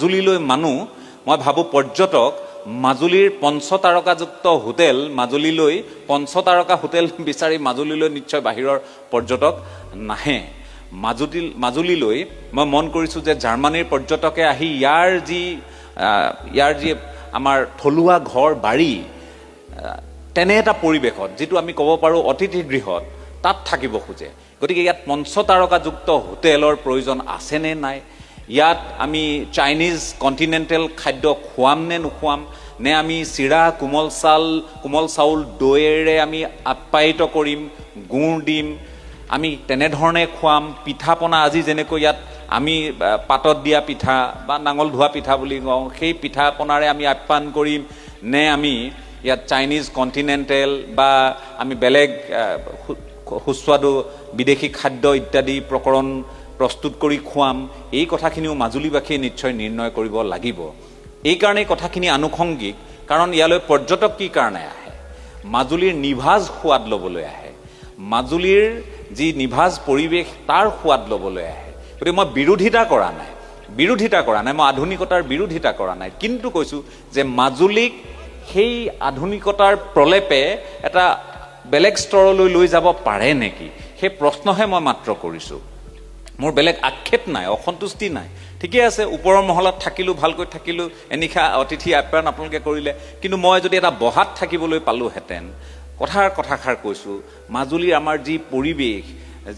মাজুলীলৈ মানুহ মই ভাবোঁ পৰ্যটক মাজুলীৰ পঞ্চতাৰকাযুক্ত হোটেল মাজুলীলৈ পঞ্চতাৰকা হোটেল বিচাৰি মাজুলীলৈ নিশ্চয় বাহিৰৰ পৰ্যটক নাহে মাজুলীলৈ মই মন কৰিছোঁ যে জাৰ্মানীৰ পৰ্যটকে আহি ইয়াৰ যি আমাৰ থলুৱা ঘৰ বাৰী তেনে এটা পৰিৱেশত যিটো আমি ক'ব পাৰোঁ অতিথি গৃহত তাত থাকিব খোজে গতিকে ইয়াত পঞ্চতাৰকাযুক্ত হোটেলৰ প্ৰয়োজন আছেনে নাই ইয়াত আমি চাইনিজ কণ্টিনেণ্টেল খাদ্য খুৱাম নে নোখুৱাম নে আমি চিৰা কোমল চাউল দৈয়েৰে আমি আপ্যায়িত কৰিম গুড় দিম আমি তেনেধৰণে খুৱাম পিঠা পনা আজি যেনেকৈ ইয়াত আমি পাতত দিয়া পিঠা বা নাঙল ধোৱা পিঠা বুলি কওঁ সেই পিঠা পনাৰে আমি আপ্যায়ন কৰিম নে আমি ইয়াত চাইনিজ কণ্টিনেণ্টেল বা আমি বেলেগ সুস্বাদু বিদেশী খাদ্য ইত্যাদি প্ৰকৰণ প্ৰস্তুত কৰি খুৱাম এই কথাখিনিও মাজুলীবাসীয়ে নিশ্চয় নিৰ্ণয় কৰিব লাগিব এইকাৰণে কথাখিনি আনুষংগিক কাৰণ ইয়ালৈ পৰ্যটক কি কাৰণে আহে মাজুলীৰ নিভাঁজ সোৱাদ ল'বলৈ আহে মাজুলীৰ যি নিভাঁজ পৰিৱেশ তাৰ সোৱাদ ল'বলৈ আহে গতিকে মই বিৰোধিতা কৰা নাই মই আধুনিকতাৰ বিৰোধিতা কৰা নাই কিন্তু কৈছোঁ যে মাজুলীক সেই আধুনিকতাৰ প্ৰলেপে এটা বেলেগ স্তৰলৈ লৈ যাব পাৰে নেকি সেই প্ৰশ্নহে মই মাত্ৰ কৰিছোঁ মোৰ বেলেগ আক্ষেপ নাই অসন্তুষ্টি নাই ঠিকে আছে ওপৰৰ মহলাত থাকিলোঁ ভালকৈ থাকিলোঁ এনিশা অতিথি আপ্যায়ন আপোনালোকে কৰিলে কিন্তু মই যদি এটা বহাত থাকিবলৈ পালোহেঁতেন কথাষাৰ কৈছোঁ মাজুলীৰ আমাৰ যি পৰিৱেশ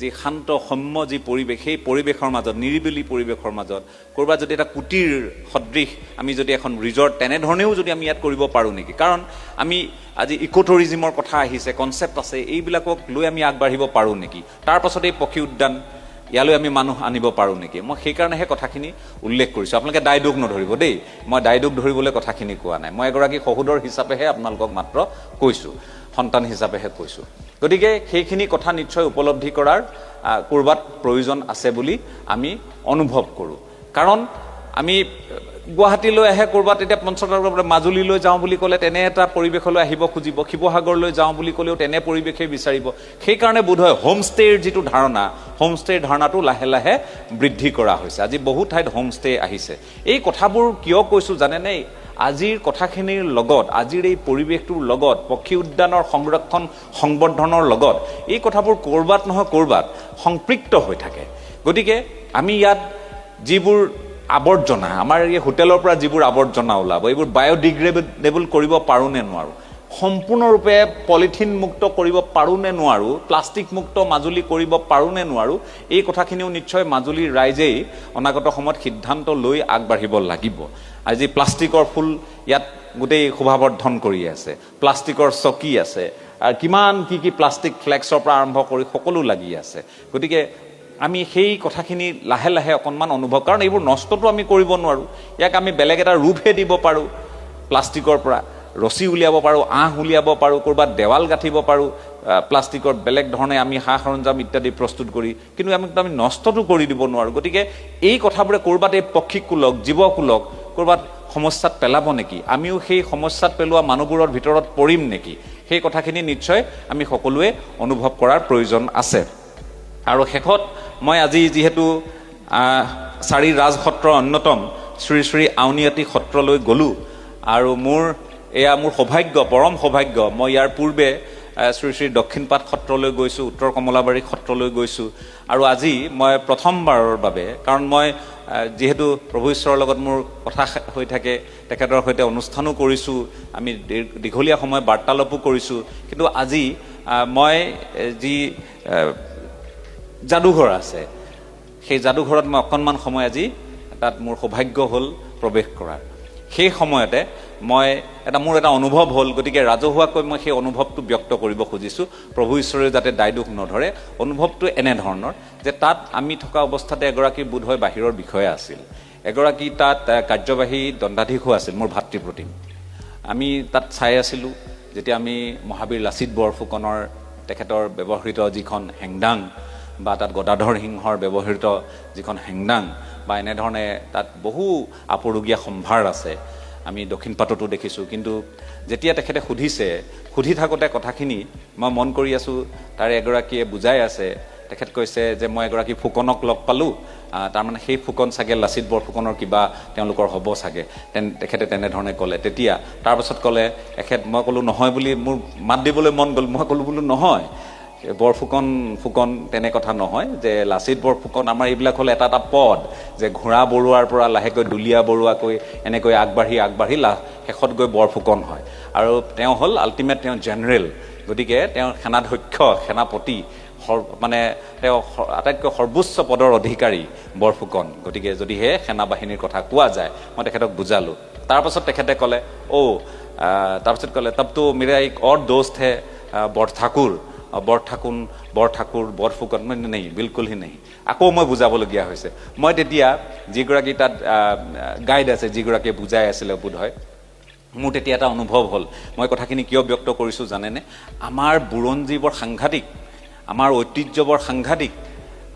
যি শান্ত সৌম্য যি পৰিৱেশ সেই পৰিৱেশৰ মাজত নিৰিবিলি পৰিৱেশৰ মাজত ক'ৰবাত যদি এটা কুটিৰ সদৃশ আমি যদি এখন ৰিজৰ্ট তেনেধৰণেও যদি আমি ইয়াত কৰিব পাৰোঁ নেকি কাৰণ আমি আজি ইক'টুৰিজিমৰ কথা আহিছে কনচেপ্ট আছে এইবিলাকক লৈ আমি আগবাঢ়িব পাৰোঁ নেকি তাৰ পাছত এই পক্ষী উদ্যান ইয়ালৈ আমি মানুহ আনিব পাৰোঁ নেকি মই সেইকাৰণেহে কথাখিনি উল্লেখ কৰিছোঁ আপোনালোকে দায় দোষ নধৰিব দেই মই দায় দোষ ধৰিবলৈ কথাখিনি কোৱা নাই মই এগৰাকী সহোদৰ হিচাপেহে আপোনালোকক মাত্ৰ কৈছোঁ সন্তান হিচাপেহে কৈছোঁ গতিকে সেইখিনি কথা নিশ্চয় উপলব্ধি কৰাৰ ক'ৰবাত প্ৰয়োজন আছে বুলি আমি অনুভৱ কৰোঁ কাৰণ আমি গুৱাহাটীলৈ আহে ক'ৰবাত এতিয়া পঞ্চতাৰকা মাজুলীলৈ যাওঁ বুলি ক'লে তেনে এটা পৰিৱেশলৈ আহিব খুজিব শিৱসাগৰলৈ যাওঁ বুলি ক'লেও তেনে পৰিৱেশেই বিচাৰিব সেইকাৰণে বোধহয় হোমষ্টেৰ যিটো ধাৰণা হোমষ্টেৰ ধাৰণাটো লাহে লাহে বৃদ্ধি কৰা হৈছে আজি বহু ঠাইত হোমষ্টে আহিছে এই কথাবোৰ কিয় কৈছোঁ জানেনে আজিৰ কথাখিনিৰ লগত আজিৰ এই পৰিৱেশটোৰ লগত পক্ষী উদ্যানৰ সংৰক্ষণ সংবৰ্ধনৰ লগত এই কথাবোৰ ক'ৰবাত নহয় ক'ৰবাত সম্পৃক্ত হৈ থাকে গতিকে আমি ইয়াত যিবোৰ আৱৰ্জনা আমাৰ এই হোটেলৰ পৰা যিবোৰ আৱৰ্জনা ওলাব এইবোৰ বায়'ডিগ্ৰেডেবল কৰিব পাৰোঁ নে নোৱাৰোঁ সম্পূৰ্ণৰূপে পলিথিন মুক্ত কৰিব পাৰোঁ নে নোৱাৰোঁ প্লাষ্টিক মুক্ত মাজুলী কৰিব পাৰোঁ নে নোৱাৰোঁ এই কথাখিনিও নিশ্চয় মাজুলীৰ ৰাইজেই অনাগত সময়ত সিদ্ধান্ত লৈ আগবাঢ়িব লাগিব আজি প্লাষ্টিকৰ ফুল ইয়াত গোটেই শোভাবৰ্ধন কৰি আছে প্লাষ্টিকৰ চকী আছে আৰু কিমান কি প্লাষ্টিক ফ্লেক্সৰ পৰা আৰম্ভ কৰি সকলো লাগি আছে গতিকে আমি সেই কথাখিনি লাহে লাহে অকণমান অনুভৱ কাৰণ এইবোৰ নষ্টটো আমি কৰিব নোৱাৰোঁ ইয়াক আমি বেলেগ এটা ৰূপহে দিব পাৰোঁ প্লাষ্টিকৰ পৰা ৰছী উলিয়াব পাৰোঁ আঁহ উলিয়াব পাৰোঁ ক'ৰবাত দেৱাল গাঁঠিব পাৰোঁ প্লাষ্টিকৰ বেলেগ ধৰণে আমি সা সৰঞ্জাম ইত্যাদি প্ৰস্তুত কৰি কিন্তু আমি নষ্টটো কৰি দিব নোৱাৰোঁ গতিকে এই কথাবোৰে ক'ৰবাত এই পক্ষীকুলক জীৱকুলক ক'ৰবাত সমস্যাত পেলাব নেকি আমিও সেই সমস্যাত পেলোৱা মানুহবোৰৰ ভিতৰত পৰিম নেকি সেই কথাখিনি নিশ্চয় আমি সকলোৱে অনুভৱ কৰাৰ প্ৰয়োজন আছে আৰু শেষত মই আজি যিহেতু চাৰি ৰাজসত্ৰৰ অন্যতম শ্ৰী শ্ৰী আউনীআটী সত্ৰলৈ গ'লোঁ আৰু মোৰ সৌভাগ্য পৰম সৌভাগ্য মই ইয়াৰ পূৰ্বে শ্ৰী শ্ৰী দক্ষিণপাট সত্ৰলৈ গৈছোঁ উত্তৰ কমলাবাৰী সত্ৰলৈ গৈছোঁ আৰু আজি মই প্ৰথমবাৰৰ বাবে কাৰণ মই যিহেতু প্ৰভু ঈশ্বৰৰ লগত মোৰ কথা হৈ থাকে তেখেতৰ সৈতে অনুষ্ঠানো কৰিছোঁ আমি দীঘলীয়া সময় বাৰ্তালাপো কৰিছোঁ কিন্তু আজি মই যি যাদুঘৰ আছে সেই যাদুঘৰত মই অকণমান সময় আজি তাত মোৰ সৌভাগ্য হ'ল প্ৰৱেশ কৰাৰ সেই সময়তে মই মোৰ এটা অনুভৱ হ'ল গতিকে ৰাজহুৱাকৈ মই সেই অনুভৱটো ব্যক্ত কৰিব খুজিছোঁ প্ৰভু ঈশ্বৰে যাতে দায় দোষ নধৰে অনুভৱটো এনেধৰণৰ যে তাত আমি থকা অৱস্থাতে এগৰাকী বোধহয় বাহিৰৰ বিষয়া আছিল এগৰাকী তাত কাৰ্যবাহী দণ্ডাধীশো আছিল মোৰ ভাতৃপ্ৰতিম আমি তাত চাই আছিলোঁ যেতিয়া আমি মহাবীৰ লাচিত বৰফুকনৰ তেখেতৰ ব্যৱহৃত যিখন হেংদাং বা তাত গদাধৰ সিংহৰ ব্যৱহৃত যিখন হেংদাং বা এনেধৰণে তাত বহু আপুৰুগীয়া সম্ভাৰ আছে আমি দক্ষিণপাটতো দেখিছোঁ কিন্তু যেতিয়া তেখেতে সুধি থাকোঁতে কথাখিনি মই মন কৰি আছোঁ তাৰে এগৰাকীয়ে বুজাই আছে তেখেত কৈছে যে মই এগৰাকী ফুকনক লগ পালোঁ, তাৰমানে সেই ফুকন চাগে লাচিত বৰফুকনৰ কিবা তেওঁলোকৰ হ'ব চাগে, তেখেতে তেনেধৰণে ক'লে। তেতিয়া তাৰপাছত ক'লে মই ক'লোঁ নহয় বুলি, মোৰ মাত দিবলৈ মন গ'ল, মই ক'লোঁ বোলো নহয়, ফুকন তেনে কথা নহয়, যে লাচিত বৰফুকন আমাৰ এইবিলাক হ'ল এটা এটা পদ, যে ঘোঁৰা বৰুৱাৰ পৰা লাহেকৈ দুলীয়া বৰুৱাকৈ এনেকৈ আগবাঢ়ি শেষত গৈ বৰফুকন হয়। আৰু তেওঁ হ'ল আল্টিমেট, তেওঁ জেনেৰেল, গতিকে তেওঁ সেনাধ্যক্ষ, সেনাপতি, মানে তেওঁ আটাইতকৈ সৰ্বোচ্চ পদৰ অধিকাৰী বৰফুকন। গতিকে যদিহে সেনা বাহিনীৰ কথা কোৱা যায়, মই তেখেতক বুজালোঁ। তাৰপাছত তেখেতে ক'লে তাৰপাছত ক'লে তব তো মেৰা এক অৰ দোস্ত হে বৰফুকন, নেই বিলকুল হি নেই। আকৌ মই বুজাবলগীয়া হৈছে। মই তেতিয়া যিগৰাকী তাত গাইড আছে, যিগৰাকীয়ে বুজাই আছিলে বোধ হয়, মোৰ তেতিয়া এটা অনুভৱ হ'ল। মই কথাখিনি কিয় ব্যক্ত কৰিছোঁ জানেনে? আমাৰ বুৰঞ্জী বৰ সাংঘাতিক, আমাৰ ঐতিহ্য বৰ সাংঘাতিক।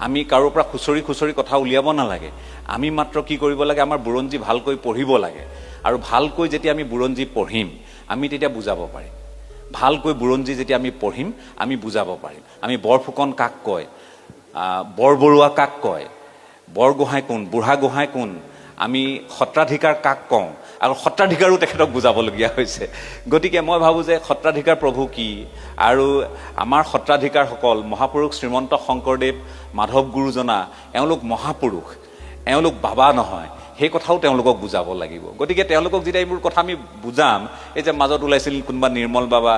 আমি কাৰোৰ পৰা খুচৰি কথা উলিয়াব নালাগে। আমি মাত্ৰ কি কৰিব লাগে, আমাৰ বুৰঞ্জী ভালকৈ পঢ়িব লাগে। আৰু ভালকৈ যেতিয়া আমি বুৰঞ্জী পঢ়িম, আমি তেতিয়া বুজাব পাৰিম। ভালকৈ বুৰঞ্জী যেতিয়া আমি পঢ়িম, আমি বুজাব পাৰিম। আমি বৰফুকন কাক কয়, বৰবৰুৱা কাক কয়, বৰগোহাঁই কোন, বুঢ়াগোহাঁই কোন, আমি সত্ৰাধিকাৰ কাক কওঁ, আৰু সত্ৰাধিকাৰো তেখেতক বুজাবলগীয়া হৈছে। গতিকে মই ভাবোঁ যে সত্ৰাধিকাৰ প্ৰভু কি, আৰু আমাৰ সত্ৰাধিকাৰসকল মহাপুৰুষ শ্ৰীমন্ত শংকৰদেৱ, মাধৱ গুৰুজনা, এওঁলোক মহাপুৰুষ, এওঁলোক বাবা নহয়, সেই কথাও তেওঁলোকক বুজাব লাগিব। গতিকে তেওঁলোকক যেতিয়া এইবোৰ কথা আমি বুজাম, এই যে মাজত ওলাইছিল কোনোবা নিৰ্মল বাবা,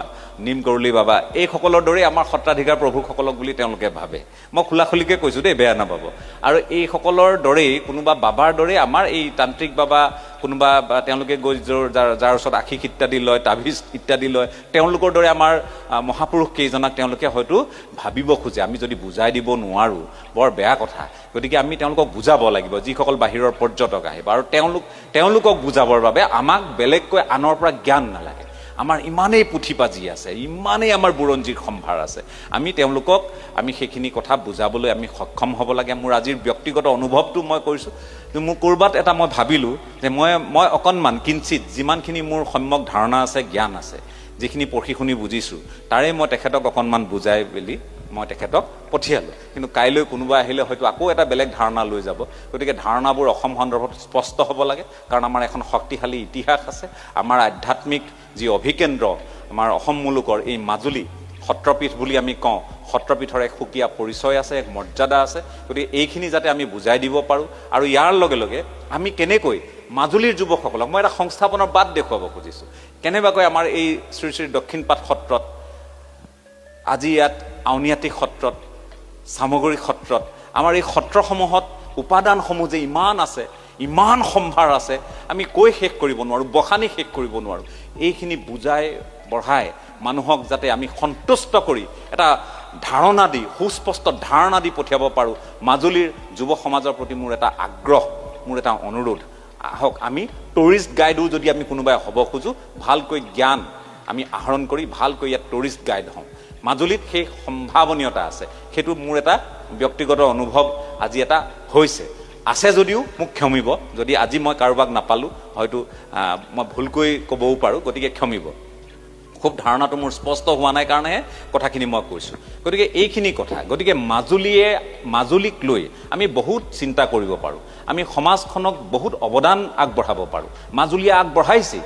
নিম কৰলি বাবা, এইসকলৰ দৰেই আমাৰ সত্ৰাধিকাৰ প্ৰভুসকলক বুলি তেওঁলোকে ভাবে। মই খোলাখুলিকৈ কৈছোঁ দেই, বেয়া নাপাব। আৰু এইসকলৰ দৰেই কোনোবা বাবাৰ দৰেই আমাৰ এই তান্ত্ৰিক বাবা, কোনোবা তেওঁলোকে গৈ যাৰ ওচৰত আশীষ ইত্যাদি লয়, তাবিজ ইত্যাদি লয়, তেওঁলোকৰ দৰে আমাৰ মহাপুৰুষ কেইজনাক তেওঁলোকে হয়তো ভাবিব খোজে। আমি যদি বুজাই দিব নোৱাৰোঁ, বৰ বেয়া কথা। গতিকে আমি তেওঁলোকক বুজাব লাগিব, যিসকল বাহিৰৰ পৰ্যটক আহিব। আৰু তেওঁলোকক বুজাবৰ বাবে আমাক বেলেগকৈ আনৰ পৰা জ্ঞান নালাগে। আমাৰ ইমানেই পুথিপাজি আছে, ইমানেই আমাৰ বুৰঞ্জীৰ সম্ভাৰ আছে, আমি সেইখিনি কথা বুজাবলৈ আমি সক্ষম হ'ব লাগে। মোৰ আজিৰ ব্যক্তিগত অনুভৱটো মই কৰিছোঁ, মোৰ ক'ৰবাত এটা মই ভাবিলোঁ যে মই অকণমান কিঞ্চিত যিমানখিনি মোৰ সম্যক ধাৰণা আছে, জ্ঞান আছে, যিখিনি পঢ়ি শুনি বুজিছোঁ, তাৰে মই তেখেতক অকণমান বুজাই মেলি মই তেখেতক পঠিয়ালোঁ। কিন্তু কাইলৈ কোনোবা আহিলে হয়তো আকৌ এটা বেলেগ ধাৰণা লৈ যাব। গতিকে ধাৰণাবোৰ অসম সন্দৰ্ভত স্পষ্ট হ'ব লাগে, কাৰণ আমাৰ এখন শক্তিশালী ইতিহাস আছে। আমাৰ আধ্যাত্মিক যি অভিকেন্দ্ৰ, আমাৰ অসম মুলুকৰ এই মাজুলী সত্ৰপীঠ বুলি আমি কওঁ, সত্ৰপীঠৰ এক সুকীয়া পৰিচয় আছে, এক মৰ্যাদা আছে। গতিকে এইখিনি যাতে আমি বুজাই দিব পাৰোঁ। আৰু ইয়াৰ লগে লগে আমি কেনেকৈ মাজুলীৰ যুৱকসকলক, মই এটা সংস্থাপনৰ বাট দেখুৱাব খুজিছোঁ, কেনেবাকৈ আমাৰ এই শ্ৰী শ্ৰী দক্ষিণপাট সত্ৰত, আজি ইয়াত আউনীআটী সত্ৰত, চামগুৰি সত্ৰত, আমাৰ এই সত্ৰসমূহত উপাদানসমূহ যে ইমান আছে, ইমান সম্ভাৰ আছে, আমি কৈ শেষ কৰিব নোৱাৰোঁ, বখানি শেষ কৰিব নোৱাৰোঁ। এইখিনি বুজাই বঢ়াই মানুহক যাতে আমি সন্তুষ্ট কৰি এটা ধাৰণা দি, সুস্পষ্ট ধাৰণা দি পঠিয়াব পাৰোঁ, মাজুলীৰ যুৱ সমাজৰ প্ৰতি মোৰ এটা আগ্ৰহ, মোৰ এটা অনুৰোধ। আহক, আমি টুৰিষ্ট গাইডো যদি আমি কোনোবাই হ'ব খোজোঁ, ভালকৈ জ্ঞান আমি আহৰণ কৰি ভালকৈ ইয়াত টুৰিষ্ট গাইড হওঁ। মাজুলীত সেই সম্ভাৱনীয়তা আছে, সেইটো মোৰ এটা ব্যক্তিগত অনুভৱ আজি এটা হৈছে। আছে যদিও মোক ক্ষমিব, যদি আজি মই কাৰোবাক নাপালোঁ, হয়তো মই ভুলকৈ ক'বও পাৰোঁ, গতিকে ক্ষমিব। খুব ধাৰণাটো মোৰ স্পষ্ট হোৱা নাই কাৰণেহে কথাখিনি মই কৈছোঁ। গতিকে এইখিনি কথা, গতিকে মাজুলীক লৈ আমি বহুত চিন্তা কৰিব পাৰোঁ, আমি সমাজখনক বহুত অৱদান আগবঢ়াব পাৰোঁ। মাজুলীয়ে আগবঢ়াইছে।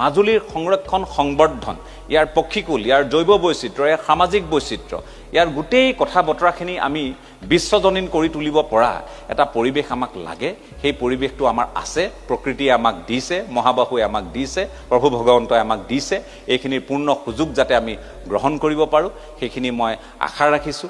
মাজুলীৰ সংৰক্ষণ, সংবৰ্ধন, ইয়াৰ পক্ষীকুল, ইয়াৰ জৈৱ বৈচিত্ৰ্য, ইয়াৰ সামাজিক বৈচিত্ৰ্য, ইয়াৰ গোটেই কথা বতৰাখিনি আমি বিশ্বজনীন কৰি তুলিব পৰা এটা পৰিৱেশ আমাক লাগে। সেই পৰিৱেশটো আমাৰ আছে, প্ৰকৃতিয়ে আমাক দিছে, মহাবাহুৱে আমাক দিছে, প্ৰভু ভগৱন্তই আমাক দিছে। এইখিনিৰ পূৰ্ণ সুযোগ যাতে আমি গ্ৰহণ কৰিব পাৰোঁ, সেইখিনি মই আশা ৰাখিছোঁ।